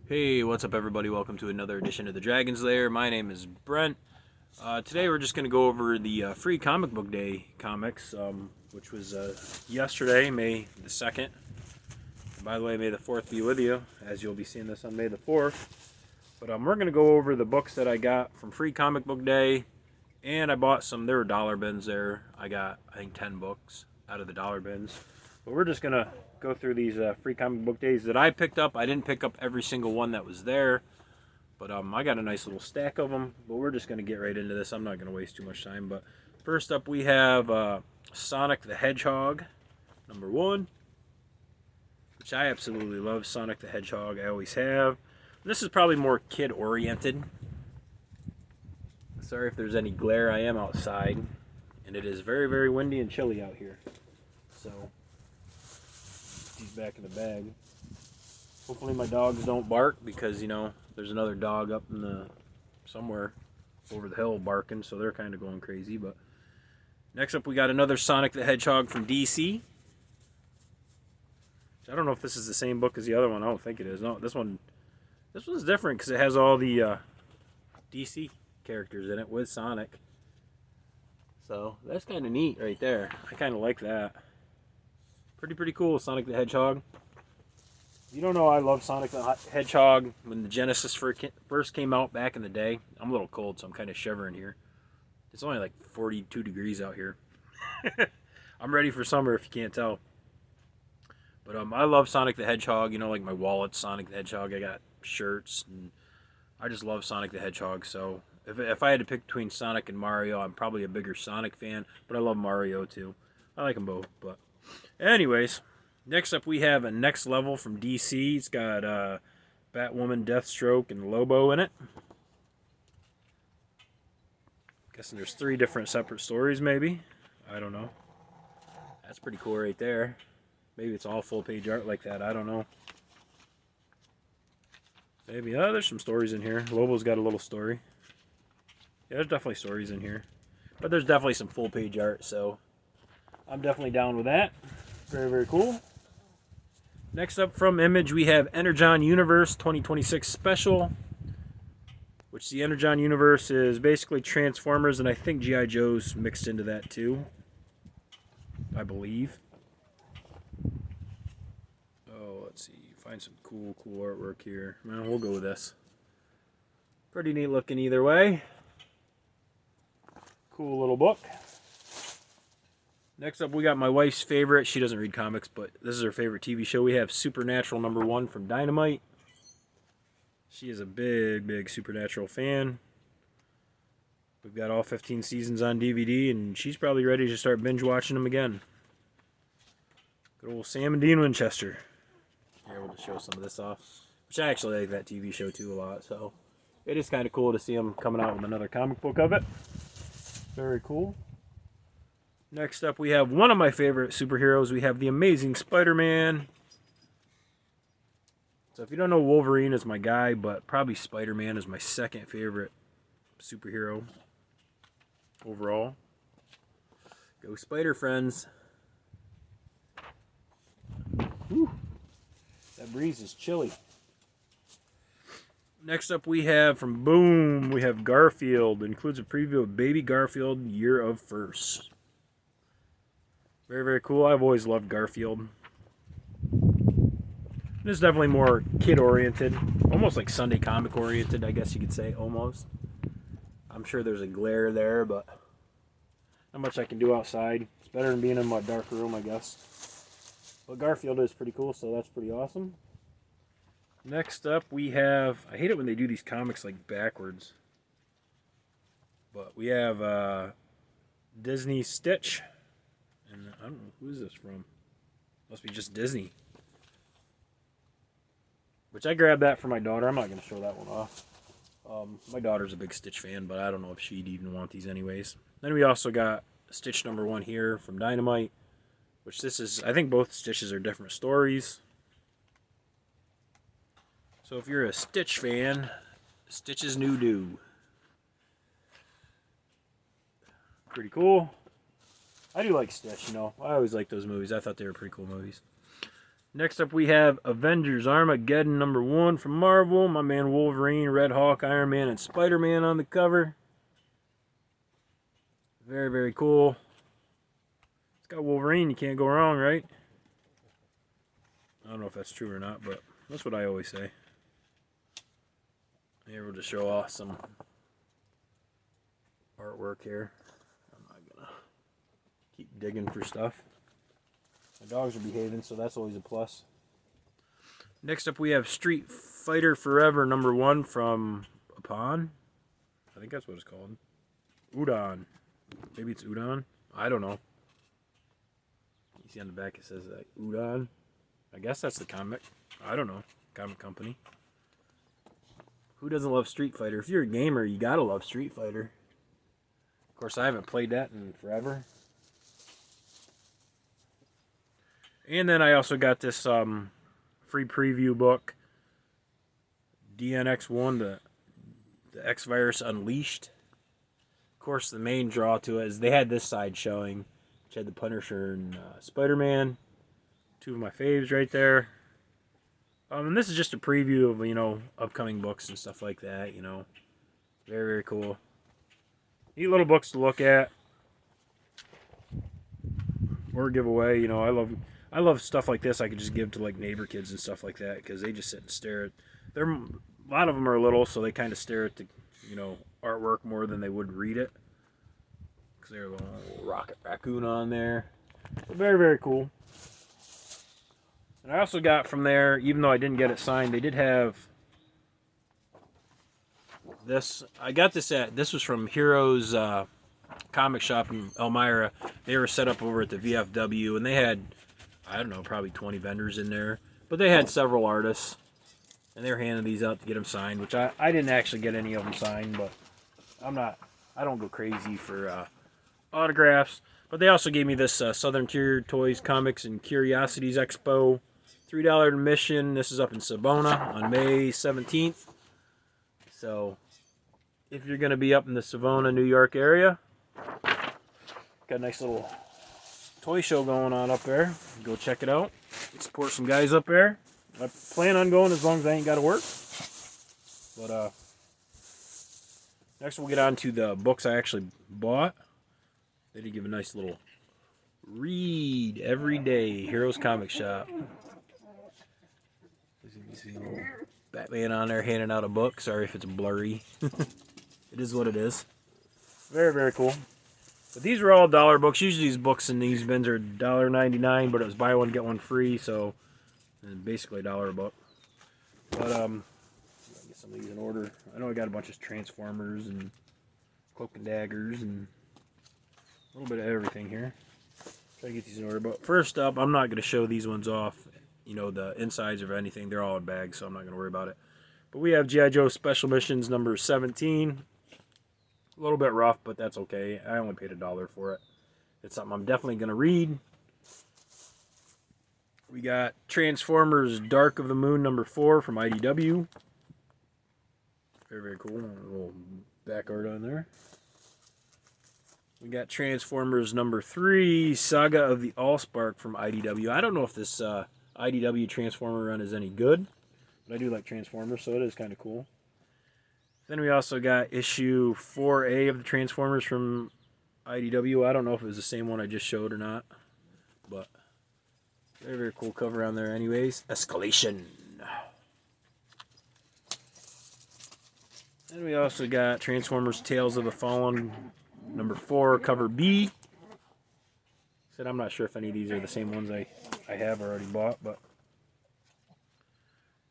Hey, what's up, everybody? Welcome to another edition of the Dragon's Lair. My name is Brent. Today, we're just going to go over the free comic book day comics, which was yesterday, May the 2nd. And by the way, May the 4th be with you, as you'll be seeing this on May the 4th. But we're going to go over the books that I got from free comic book day, and I bought some. There were dollar bins there. I got, I think, 10 books out of the dollar bins. But we're just going to go through these free comic book days that I picked up. I didn't pick up every single one that was there, but I got a nice little stack of them. But we're just going to get right into this. I'm not going to waste too much time. But first up, we have Sonic the Hedgehog, #1, which I absolutely love. Sonic the Hedgehog, I always have. This is probably more kid-oriented. Sorry if there's any glare. I am outside, and it is very, very windy and chilly out here. So he's back in the bag. Hopefully my dogs don't bark because, you know, there's another dog up in the somewhere over the hill barking, so they're kind of going crazy. But next up, we got another Sonic the Hedgehog from DC. I don't know if this is the same book as the other one. I don't think it is. No, this one's different because it has all the DC characters in it with Sonic. So that's kind of neat right there. I kind of like that. Pretty cool, Sonic the Hedgehog. You don't know I love Sonic the Hedgehog when the Genesis first came out back in the day. I'm a little cold, so I'm kind of shivering here. It's only like 42 degrees out here. I'm ready for summer if you can't tell. But I love Sonic the Hedgehog. You know, like my wallet's Sonic the Hedgehog. I got shirts, and I just love Sonic the Hedgehog. So if I had to pick between Sonic and Mario, I'm probably a bigger Sonic fan, but I love Mario too. I like them both, but anyways, next up we have a Next Level from DC. It's got Batwoman, Deathstroke, and Lobo in it. Guessing there's 3 different separate stories, maybe. I don't know. That's pretty cool right there. Maybe it's all full-page art like that. I don't know. Maybe. Oh, there's some stories in here. Lobo's got a little story. Yeah, there's definitely stories in here. But there's definitely some full-page art, so I'm definitely down with that. Very, very cool. Next up from Image, we have Energon Universe 2026 Special, which the Energon Universe is basically Transformers, and I think G.I. Joe's mixed into that too, I believe. Oh, let's see. Find some cool artwork here. Well, we'll go with this. Pretty neat looking either way. Cool little book. Next up, we got my wife's favorite. She doesn't read comics, but this is her favorite TV show. We have Supernatural #1 from Dynamite. She is a big Supernatural fan. We've got all 15 seasons on DVD, and she's probably ready to start binge watching them again. Good old Sam and Dean Winchester. Here, we'll just show some of this off. Which I actually like that TV show too a lot, so it is kind of cool to see them coming out with another comic book of it. Very cool. Next up, we have one of my favorite superheroes. We have the Amazing Spider-Man. So if you don't know, Wolverine is my guy, but probably Spider-Man is my second favorite superhero overall. Go Spider Friends. Whew. That breeze is chilly. Next up we have from Boom, we have Garfield. It includes a preview of Baby Garfield, Year of First. Very cool. I've always loved Garfield. This is definitely more kid-oriented. Almost like Sunday comic-oriented, I guess you could say, almost. I'm sure there's a glare there, but not much I can do outside. It's better than being in my dark room, I guess. But Garfield is pretty cool, so that's pretty awesome. Next up, we have... I hate it when they do these comics, like, backwards. But we have Disney Stitch. And I don't know, who is this from? Must be just Disney. Which I grabbed that for my daughter. I'm not going to show that one off. My daughter's a big Stitch fan, but I don't know if she'd even want these anyways. Then we also got Stitch #1 here from Dynamite. Which this is, I think both Stitches are different stories. So if you're a Stitch fan, Stitch's New Do. Pretty cool. I do like Stitch, you know. I always like those movies. I thought they were pretty cool movies. Next up we have Avengers Armageddon #1 from Marvel. My man Wolverine, Red Hawk, Iron Man, and Spider-Man on the cover. Very, very cool. It's got Wolverine, you can't go wrong, right? I don't know if that's true or not, but that's what I always say. Here we'll just show off some artwork here. I'm not gonna keep digging for stuff. My dogs are behaving, so that's always a plus. Next up we have Street Fighter Forever #1 from Upon. I think that's what it's called. Udon. Maybe it's Udon. I don't know. You see on the back it says like Udon. I guess that's the comic. I don't know. Comic company. Who doesn't love Street Fighter? If you're a gamer, you gotta love Street Fighter. Of course, I haven't played that in forever. And then I also got this free preview book, DNX1, the X-Virus Unleashed. Of course, the main draw to it is they had this side showing, which had the Punisher and Spider-Man. Two of my faves right there. And this is just a preview of, you know, upcoming books and stuff like that, you know. Very, very cool. Neat little books to look at. Or give away, you know. I love stuff like this I could just give to, like, neighbor kids and stuff like that, because they just sit and stare at... A lot of them are little, so they kind of stare at the, you know, artwork more than they would read it. Because there's a little Rocket Raccoon on there. But very, very cool. And I also got from there, even though I didn't get it signed, they did have this. I got this this was from Heroes Comic Shop in Elmira. They were set up over at the VFW, and they had, I don't know, probably 20 vendors in there. But they had several artists, and they were handing these out to get them signed, which I didn't actually get any of them signed, but I don't go crazy for autographs. But they also gave me this Southern Tier Toys, Comics, and Curiosities Expo. $3 admission. This is up in Savona on May 17th. So, if you're going to be up in the Savona, New York area, got a nice little toy show going on up there. Go check it out. Support some guys up there. I plan on going as long as I ain't got to work. But, next we'll get on to the books I actually bought. They did give a nice little read every day. Heroes Comic Shop. You see a little Batman on there handing out a book. Sorry if it's blurry. It is what it is. Very, very cool. But these are all dollar books. Usually these books in these bins are $1.99, but it was buy one, get one free, so basically $1 a book. But I'll get some of these in order. I know I got a bunch of Transformers and Cloak and Daggers and a little bit of everything here. Try to get these in order. But first up, I'm not going to show these ones off. You know, the insides of anything. They're all in bags, so I'm not going to worry about it. But we have G.I. Joe Special Missions number 17. A little bit rough, but that's okay. I only paid $1 for it. It's something I'm definitely going to read. We got Transformers Dark of the Moon number 4 from IDW. Very, very cool. A little back art on there. We got Transformers number 3, Saga of the Allspark from IDW. I don't know if this IDW Transformer run is any good, but I do like Transformers, so it is kind of cool. Then we also got issue 4A of the Transformers from IDW. I don't know if it was the same one I just showed or not, but very, very cool cover on there anyways. Escalation. Then we also got Transformers Tales of the Fallen number 4, cover B. Said I'm not sure if any of these are the same ones I have already bought, but.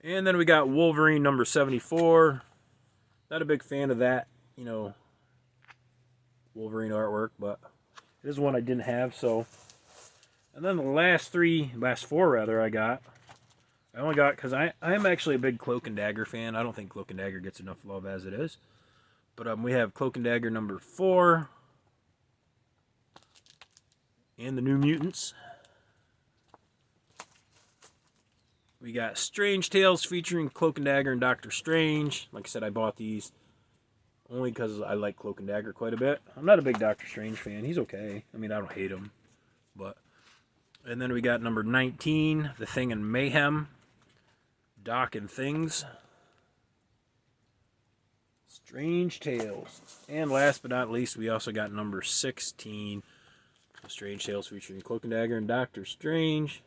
And then we got Wolverine number 74. Not a big fan of that, you know, Wolverine artwork, but it is one I didn't have, so. And then the last four rather, I only got, because I am actually a big Cloak and Dagger fan. I don't think Cloak and Dagger gets enough love as it is. But we have Cloak and Dagger number 4. And the New Mutants. We got Strange Tales featuring Cloak and Dagger and Doctor Strange. Like I said, I bought these only because I like Cloak and Dagger quite a bit. I'm not a big Doctor Strange fan. He's okay. I mean, I don't hate him. But And then we got number 19, The Thing and Mayhem, Doc and Things, Strange Tales. And last but not least, we also got number 16, Strange Tales featuring Cloak and Dagger and Doctor Strange.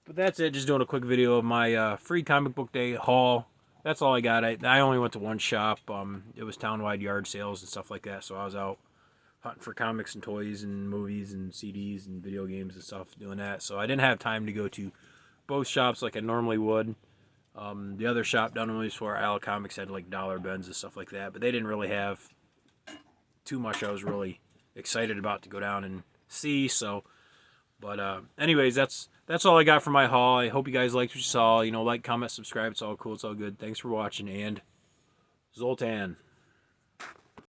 But that's it. Just doing a quick video of my free comic book day haul. That's all I got. I only went to one shop. It was town-wide yard sales and stuff like that. So I was out hunting for comics and toys and movies and CDs and video games and stuff, doing that. So I didn't have time to go to both shops like I normally would. The other shop down in Williamsport, Isle Comics, had like dollar bins and stuff like that. But they didn't really have too much I was really excited about to go down and see. So, but anyways, that's all I got for my haul. I hope you guys liked what you saw. You know, like, comment, subscribe. It's all cool. It's all good. Thanks for watching, and Zoltan.